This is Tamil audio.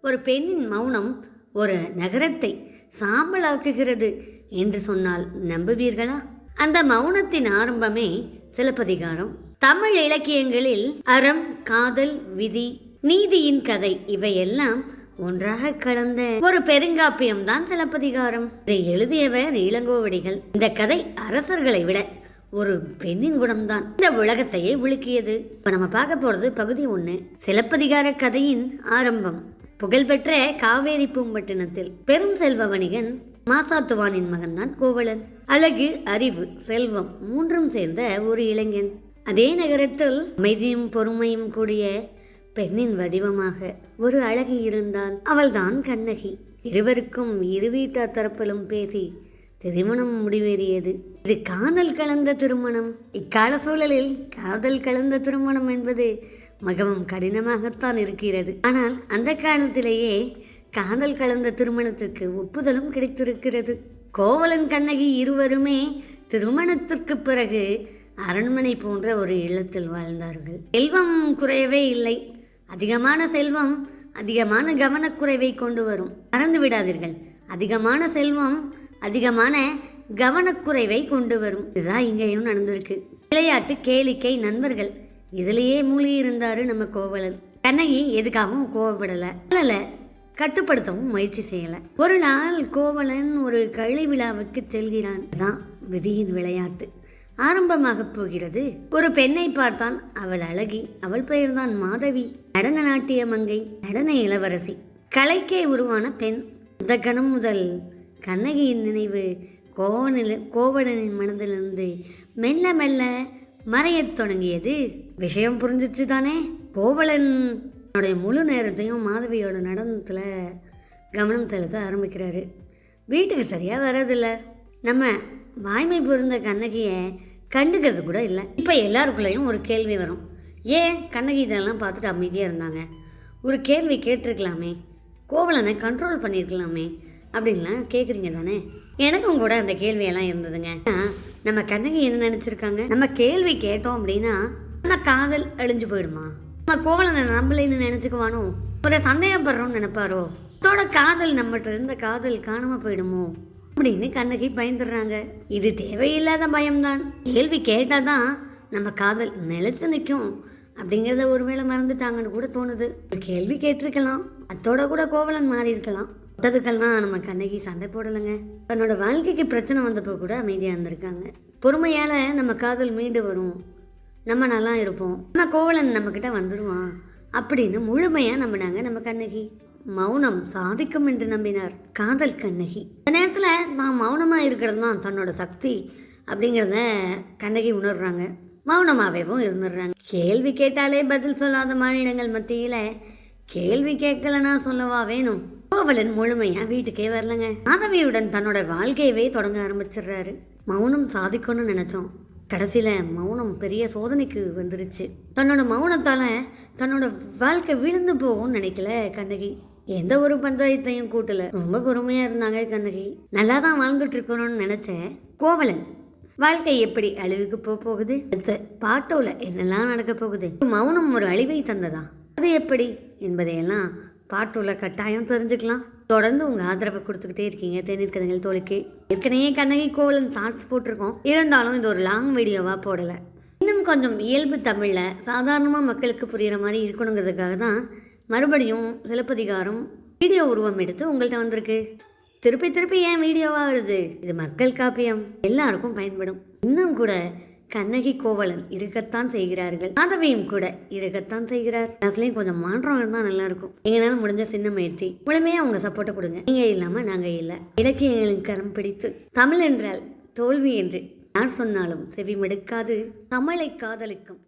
ஒரு பெண்ணின் மௌனம் ஒரு நகரத்தை சாம்பலாக்குகிறது என்று சொன்னால் நம்புவீர்களா? அந்த மௌனத்தின் ஆரம்பமே சிலப்பதிகாரம். தமிழ் இலக்கியங்களில் அறம், காதல், விதி, நீதியின் கதை இவையெல்லாம் ஒன்றாக கலந்த ஒரு பெருங்காப்பியம்தான் சிலப்பதிகாரம். இதை எழுதியவர் இளங்கோவடிகள். இந்த கதை அரசர்களை விட ஒரு பெண்ணின் குணம்தான் இந்த உலகத்தையே உலுக்கியது. இப்ப நம்ம பார்க்க போறது பகுதி 1, சிலப்பதிகார கதையின் ஆரம்பம். புகழ்பெற்ற காவேரி பூம்பட்டினத்தில் பெரும் செல்வ வணிகன் மாசாத்துவானின் மகன்தான் கோவலன். அழகு, அறிவு, செல்வம் மூன்றும் சேர்ந்த ஒரு இளைஞன். அதே நகரத்தில் அமைதியும் பொறுமையும் கூடிய பெண்ணின் வடிவமாக ஒரு அழகி இருந்தால் அவள்தான் கண்ணகி. இருவருக்கும் இரு வீட்டார் தரப்பிலும் பேசி திருமணம் முடிவேறியது. இது காதல் கலந்த திருமணம். இக்கால சூழலில் காதல் கலந்த திருமணம் என்பது மிகவும் கடினமாகத்தான் இருக்கிறது. ஆனால் அந்த காலத்திலேயே காதல் கலந்த திருமணத்திற்கு ஒப்புதலும் கிடைத்திருக்கிறது. கோவலன், கண்ணகி இருவருமே திருமணத்திற்கு பிறகு அரண்மனை போன்ற ஒரு இல்லத்தில் வாழ்ந்தார்கள். செல்வம் குறையவே இல்லை. அதிகமான செல்வம் அதிகமான கவனக்குறைவை கொண்டு வரும். மறந்து விடாதீர்கள், அதிகமான செல்வம் அதிகமான கவனக்குறைவை கொண்டு வரும். இதுதான் இங்கேயும் நடந்திருக்கு. விளையாட்டு, கேளிக்கை, நண்பர்கள் இதிலேயே மூழ்கி இருந்தாரு நம்ம கோவலன். கண்ணகி எதுக்காகவும் கோவப்படலை, கட்டுப்படுத்தவும் முயற்சி செய்யலை. ஒரு நாள் கோவலன் ஒரு கலை விழாவுக்கு செல்கிறான். தான் விதியின் விளையாட்டு ஆரம்பமாக போகிறது. ஒரு பெண்ணை பார்த்தான். அவள் அழகி. அவள் பெயர்தான் மாதவி. நடன நாட்டிய மங்கை, நடன இளவரசி, கலைக்கே உருவான பெண். அந்த கணம் முதல் கண்ணகியின் நினைவு கோவலனின் மனதிலிருந்து மெல்ல மெல்ல மறையத் தொடங்கியது. விஷயம் புரிஞ்சிச்சு தானே? கோவலனுடைய முழு நேரத்தையும் மாதவியோட நடனத்தில் கவனம் செலுத்த ஆரம்பிக்கிறாரு. வீட்டுக்கு சரியாக வர்றதில்ல. நம்ம வாய்மை புரிந்த கண்ணகியை கண்டுக்கிறது கூட இல்லை. இப்போ எல்லாருக்குள்ளேயும் ஒரு கேள்வி வரும். ஏன் கண்ணகி இதெல்லாம் பார்த்துட்டு அமைதியாக இருந்தாங்க? ஒரு கேள்வி கேட்டிருக்கலாமே, கோவலனை கண்ட்ரோல் பண்ணியிருக்கலாமே அப்படின்லாம் கேட்குறீங்க தானே? எனக்கும் கூட அந்த கேள்வியெல்லாம் இருந்ததுங்க. நம்ம கண்ணகி என்ன நினச்சிருக்காங்க? நம்ம கேள்வி கேட்டோம் அப்படின்னா நம்ம காதல் அழிஞ்சு போயிடுமா? நம்ம கோவலனை நம்பலைன்னு நினச்சிக்குவானோ? ஒரு சந்தேகப்படுறோம்னு நினைப்பாரோ? அதோட காதல் நம்மகிட்ட இருந்த காதல் காணாமல் போயிடுமோ அப்படின்னு கண்ணகி பயந்துடுறாங்க. இது தேவையில்லாத பயம்தான். கேள்வி கேட்டால் தான் நம்ம காதல் நிலைச்சு நிற்கும் அப்படிங்கிறத ஒருவேளை மறந்துட்டாங்கன்னு கூட தோணுது. ஒரு கேள்வி கேட்டிருக்கலாம், அதோட கூட கோவலன் மாறி இருக்கலாம். தொட்டதுக்கெல்லாம் நம்ம கண்ணகி சண்டை போடலைங்க. தன்னோட வாழ்க்கைக்கு பிரச்சனை வந்தப்போ கூட அமைதியாக இருந்திருக்காங்க. பொறுமையால் நம்ம காதல் மீண்டு வரும், நம்ம நல்லா இருப்போம், நம்ம கோவலன் நம்மக்கிட்ட வந்துடுவான் அப்படின்னு முழுமையாக நம்பினாங்க நம்ம கண்ணகி. மௌனம் சாதிக்கும் என்று நம்பினார் காதல் கண்ணகி. அந்த நேரத்தில் நான் மௌனமாக இருக்கிறது தான் தன்னோட சக்தி அப்படிங்கிறத கண்ணகி உணர்றாங்க. மௌனமாகவும் இருந்துடுறாங்க. கேள்வி கேட்டாலே பதில் சொல்லாத மாநிலங்கள் மத்தியில் கேள்வி கேட்கலன்னா சொல்லவா வேணும்? கோவலன் முழுமையா வீட்டுக்கே வரலங்க. மாதவியுடன் தன்னோட வாழ்க்கையவே தொடங்க ஆரம்பிச்சிடுறாரு. மௌனம் சாதிக்கும்னு நினைச்சோம். கடைசியில மௌனம் பெரிய சோதனைக்கு வந்துருச்சு. தன்னோட மௌனத்தால தன்னோட வாழ்க்கை விழுந்து போகும்னு நினைக்கல கண்ணகி. எந்த ஒரு பஞ்சாயத்தையும் கூட்டல. ரொம்ப பொறுமையா இருந்தாங்க கண்ணகி. நல்லா தான் வாழ்ந்துட்டு இருக்கணும்னு நினைச்சேன். கோவலன் வாழ்க்கை எப்படி அழிவுக்கு போகுது? அடுத்த பாட்டோல என்னெல்லாம் நடக்க போகுது? மௌனம் ஒரு அழிவை தந்ததா? அது எப்படி என்பதையெல்லாம் பாட்டோல கட்டாயம் தெரிஞ்சுக்கலாம். தொடர்ந்து உங்கள் ஆதரவை கொடுத்துக்கிட்டே இருக்கீங்க தேநீர் கதைகள் தோழிக்கு. ஏற்கனவே கண்ணகி கோவலன் ஷார்ட்ஸ் போட்டிருக்கோம். இருந்தாலும் இது ஒரு லாங் வீடியோவாக போடலை. இன்னும் கொஞ்சம் இயல்பு தமிழில் சாதாரணமாக மக்களுக்கு புரிகிற மாதிரி இருக்கணுங்கிறதுக்காக தான் மறுபடியும் சிலப்பதிகாரம் வீடியோ உருவம் எடுத்து உங்கள்கிட்ட வந்திருக்கு. திருப்பி திருப்பி ஏன் வீடியோவாக வருது? இது மக்கள் காப்பியம், எல்லாருக்கும் பயன்படும். இன்னும் கூட கண்ணகி கோவலன் இருக்கத்தான் செய்கிறார்கள். மாதவியும் கூட இருக்கத்தான் செய்கிறார். அதுலேயும் கொஞ்சம் மாற்றம் இருந்தால் நல்லா இருக்கும். எங்களால் முடிஞ்ச சின்ன முயற்சி. முழுமையாக அவங்க சப்போர்ட்டை கொடுங்க. நீங்கள் இல்லாமல் நாங்கள் இல்லை. இலக்கியங்களின் கரம் பிடித்து தமிழ் என்றால் தோல்வி என்று யார் சொன்னாலும் செவி மடுக்காது தமிழை காதலிக்கும்